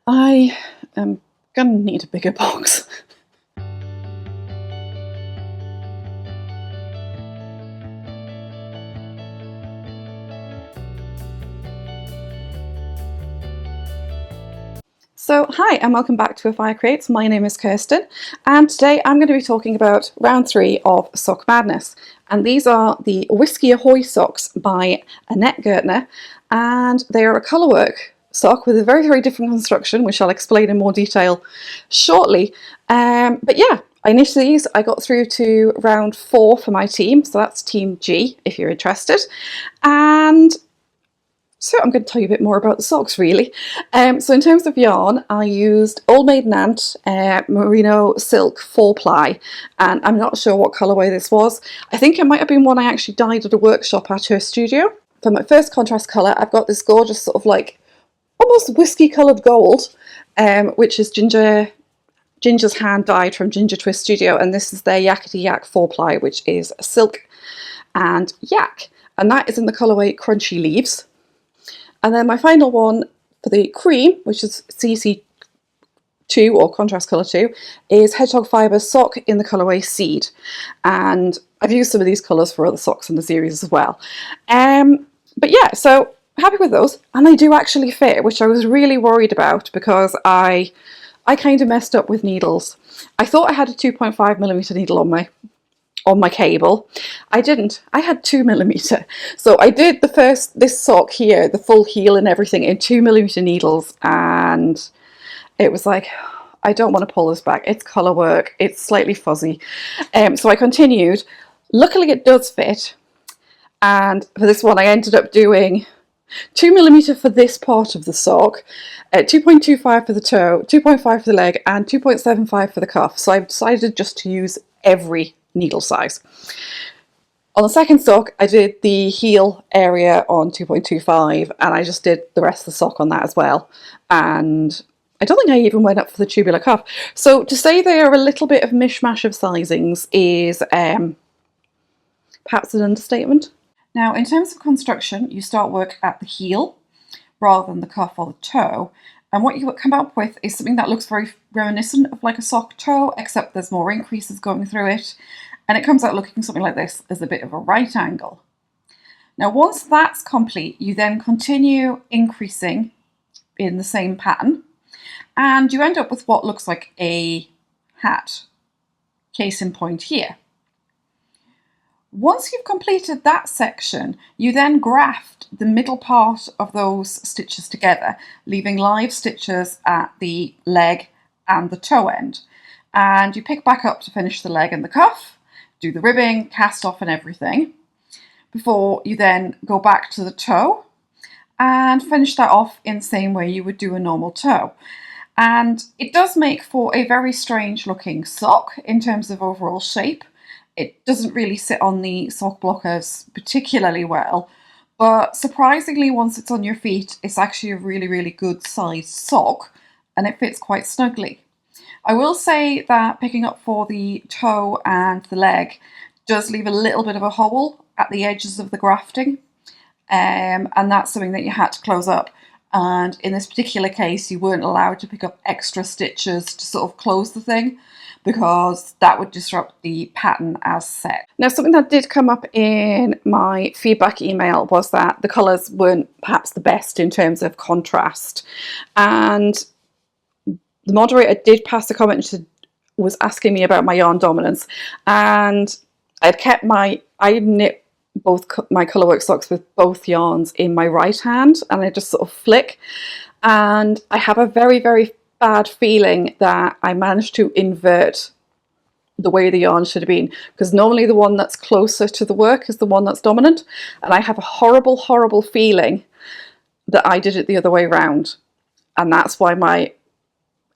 I am gonna need a bigger box. So hi and welcome back to Ahoi Creates. My name is Kirsten and today I'm going to be talking about round 3 of Sock Madness, and these are the Whisky Ahoi socks by Annette Gürtner, and they are a colourwork sock with a very different construction, which I'll explain in more detail shortly. But yeah, I knitted these. I got through to round 4 for my team, so that's Team G if you're interested. And so I'm going to tell you a bit more about the socks really. So in terms of yarn, I used Old Maiden Aunt Merino silk 4-ply, and I'm not sure what colourway this was. I think it might have been one I actually dyed at a workshop at her studio. For my first contrast colour, I've got this gorgeous sort of like almost whiskey coloured gold, which is Ginger's hand dyed from Ginger Twist Studio, and this is their Yakety-Yak 4-ply, which is silk and yak, and that is in the colourway Crunchy Leaves. And then my final one for the cream, which is CC2 or contrast colour 2, is Hedgehog Fibres sock in the colourway Seed. And I've used some of these colours for other socks in the series as well. But yeah, so happy with those. And they do actually fit, which I was really worried about because I kind of messed up with needles. I thought I had a 2.5mm needle on my cable. I didn't. I had 2mm. So I did this sock here, the full heel and everything, in 2mm needles, and it was like, I don't want to pull this back. It's colour work. It's slightly fuzzy. So I continued. Luckily it does fit, and for this one I ended up doing 2mm for this part of the sock, 2.25 for the toe, 2.5 for the leg, and 2.75 for the cuff. So I've decided just to use every needle size. On the second sock I did the heel area on 2.25, and I just did the rest of the sock on that as well, and I don't think I even went up for the tubular cuff. So to say they are a little bit of mishmash of sizings is perhaps an understatement. Now in terms of construction, you start work at the heel rather than the cuff or the toe, and what you come up with is something that looks very reminiscent of like a sock toe, except there's more increases going through it, and it comes out looking something like this, as a bit of a right angle. Now once that's complete, you then continue increasing in the same pattern, and you end up with what looks like a hat. Case in point here. Once you've completed that section, you then graft the middle part of those stitches together, leaving live stitches at the leg and the toe end. And you pick back up to finish the leg and the cuff, do the ribbing, cast off and everything, before you then go back to the toe and finish that off in the same way you would do a normal toe. And it does make for a very strange looking sock in terms of overall shape. It doesn't really sit on the sock blockers particularly well, but surprisingly once it's on your feet, it's actually a really good sized sock, and it fits quite snugly. I will say that picking up for the toe and the leg does leave a little bit of a hole at the edges of the grafting, and that's something that you had to close up. And in this particular case, you weren't allowed to pick up extra stitches to sort of close the thing, because that would disrupt the pattern as set. Now something that did come up in my feedback email was that the colours weren't perhaps the best in terms of contrast, and the moderator did pass a comment and was asking me about my yarn dominance, and I knit both my colourwork socks with both yarns in my right hand, and I just sort of flick, and I have a very bad feeling that I managed to invert the way the yarn should have been, because normally the one that's closer to the work is the one that's dominant, and I have a horrible feeling that I did it the other way around, and that's why my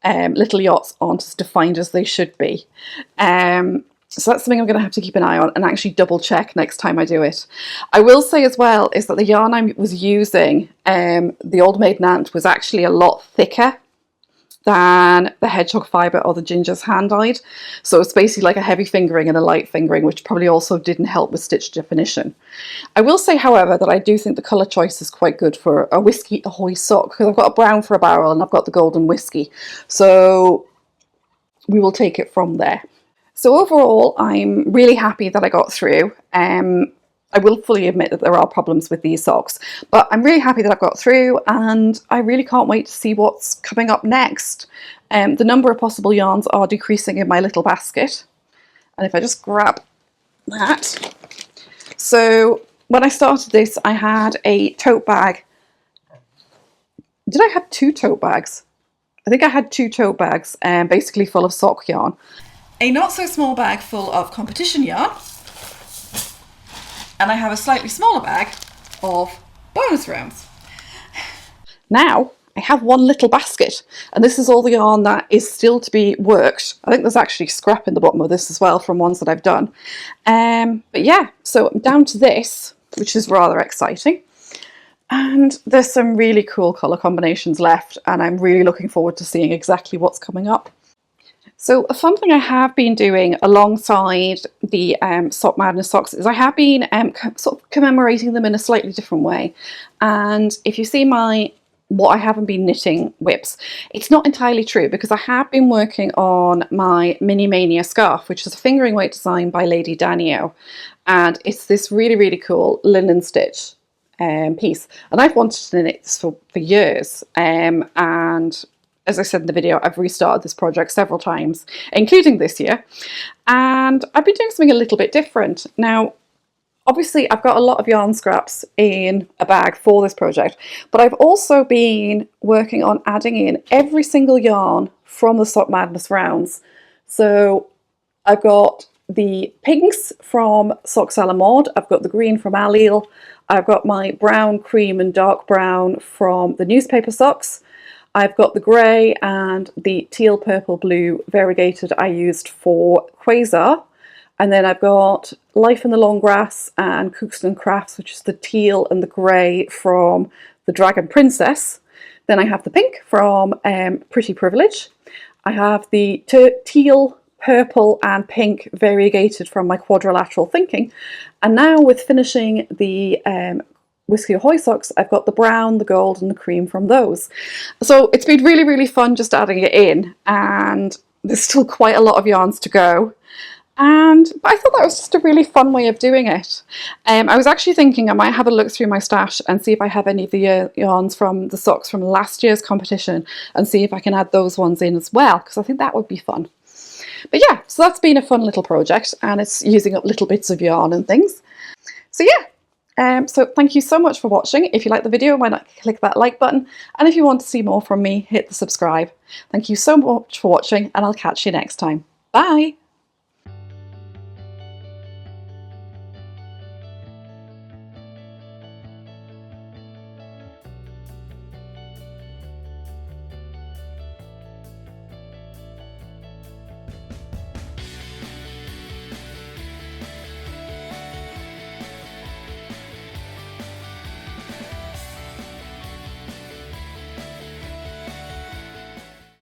little yachts aren't as defined as they should be. So that's something I'm going to have to keep an eye on and actually double check next time I do it. I will say as well is that the yarn I was using, the Old Maiden Aunt, was actually a lot thicker than the Hedgehog fibre or the Ginger's hand-dyed. So it's basically like a heavy fingering and a light fingering, which probably also didn't help with stitch definition. I will say, however, that I do think the colour choice is quite good for a Whisky Ahoi sock, because I've got a brown for a barrel and I've got the golden Whisky. So we will take it from there. So overall, I'm really happy that I got through. I will fully admit that there are problems with these socks, but I'm really happy that I've got through, and I really can't wait to see what's coming up next. The number of possible yarns are decreasing in my little basket. And if I just grab that. So when I started this, I had a tote bag. Did I have 2 tote bags? I think I had 2 tote bags, basically full of sock yarn. A not so small bag full of competition yarn. And I have a slightly smaller bag of bonus rounds. Now I have one little basket, and this is all the yarn that is still to be worked. I think there's actually scrap in the bottom of this as well from ones that I've done. But yeah, so I'm down to this, which is rather exciting. And there's some really cool colour combinations left, and I'm really looking forward to seeing exactly what's coming up. So a fun thing I have been doing alongside the Sock Madness socks is I have been sort of commemorating them in a slightly different way. And if you see what I haven't been knitting whips, it's not entirely true, because I have been working on my Mini Mania scarf, which is a fingering weight design by Lady Dyer. And it's this really, really cool linen stitch piece. And I've wanted to knit this for years. And as I said in the video, I've restarted this project several times, including this year, and I've been doing something a little bit different. Now, obviously, I've got a lot of yarn scraps in a bag for this project, but I've also been working on adding in every single yarn from the Sock Madness rounds. So I've got the pinks from Socks a la Mode, I've got the green from Allele, I've got my brown, cream and dark brown from the newspaper socks, I've got the grey and the teal, purple, blue variegated I used for Quasar. And then I've got Life in the Long Grass and Cookston Crafts, which is the teal and the grey from the Dragon Princess. Then I have the pink from Pretty Privilege. I have the teal, purple and pink variegated from my Quadrilateral Thinking. And now with finishing the Whisky Ahoi socks, I've got the brown, the gold and the cream from those. So it's been really, really fun just adding it in, and there's still quite a lot of yarns to go. But I thought that was just a really fun way of doing it. I was actually thinking I might have a look through my stash and see if I have any of the yarns from the socks from last year's competition and see if I can add those ones in as well, because I think that would be fun. But yeah, so that's been a fun little project, and it's using up little bits of yarn and things. So yeah. So thank you so much for watching. If you like the video, why not click that like button? And if you want to see more from me, hit the subscribe. Thank you so much for watching, and I'll catch you next time. Bye!